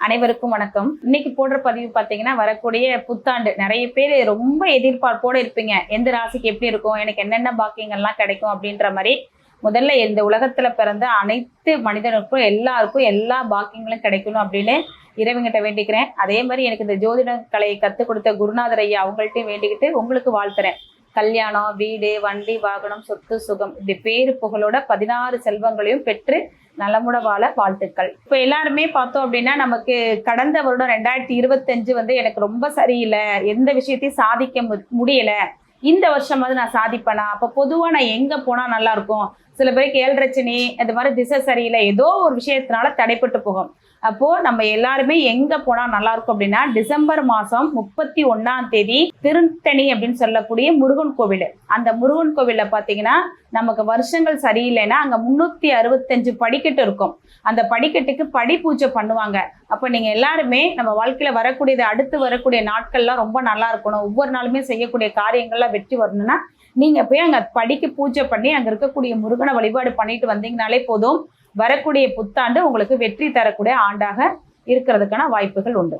அனைவருக்கும் வணக்கம். இன்னைக்கு போடுற பதிவு பார்த்தீங்கன்னா, வரக்கூடிய புத்தாண்டு நிறைய பேர் ரொம்ப எதிர்பார்ப்போட இருப்பீங்க. எந்த ராசிக்கு எப்படி இருக்கும், எனக்கு என்னென்ன பாக்கியங்கள்லாம் கிடைக்கும் அப்படின்ற மாதிரி. முதல்ல இந்த உலகத்துல பிறந்த அனைத்து மனிதனுக்கும் எல்லாருக்கும் எல்லா பாக்கியங்களும் கிடைக்கணும் அப்படின்னு இறைவங்கிட்ட வேண்டிக்கிறேன். அதே மாதிரி எனக்கு இந்த ஜோதிட கலையை கற்றுக் கொடுத்த குருநாதர் ஐயா அவங்கள்ட்டையும் வேண்டிக்கிட்டு உங்களுக்கு வாழ்த்துறேன். கல்யாணம், வீடு, வண்டி, வாகனம், சொத்து, சுகம், இப்படி பேரு புகழோட 16 செல்வங்களையும் பெற்று நலமுட வாழ வாழ்த்துக்கள். இப்போ எல்லாருமே பார்த்தோம் அப்படின்னா, நமக்கு கடந்த வருடம் 2025 வந்து எனக்கு ரொம்ப சரியில்லை, எந்த விஷயத்தையும் சாதிக்க முடியல, இந்த வருஷமாவது நான் சாதிப்பேனா, அப்போ பொதுவாக நான் எங்கே போனால் நல்லா இருக்கும், சில பேருக்கு ஏழ்ரச்சனி இந்த மாதிரி திசை சரியில்லை, ஏதோ ஒரு விஷயத்தினால தடைப்பட்டு போகும். அப்போ நம்ம எல்லாருமே எங்க போனா நல்லா இருக்கும் அப்படின்னா, டிசம்பர் மாசம் 31ஆம் தேதி திருத்தணி அப்படின்னு சொல்லக்கூடிய முருகன் கோவில். அந்த முருகன் கோவில்ல பாத்தீங்கன்னா, நமக்கு வருஷங்கள் சரியில்லைன்னா அங்க 365 படிக்கட்டு இருக்கும். அந்த படிக்கட்டுக்கு படி பூஜை பண்ணுவாங்க. அப்ப நீங்க எல்லாருமே நம்ம வாழ்க்கையில வரக்கூடியது, அடுத்து வரக்கூடிய நாட்கள்லாம் ரொம்ப நல்லா இருக்கணும், ஒவ்வொரு நாளுமே செய்யக்கூடிய காரியங்கள்லாம் வெற்றி வரணும்னா நீங்க போய் அங்க படிக்கு பூஜை பண்ணி அங்க இருக்கக்கூடிய முருகனை வழிபாடு பண்ணிட்டு வந்தீங்கனாலே போதும். வரக்கூடிய புத்தாண்டு உங்களுக்கு வெற்றி தரக்கூடிய ஆண்டாக இருக்கிறதுக்கான வாய்ப்புகள் உண்டு.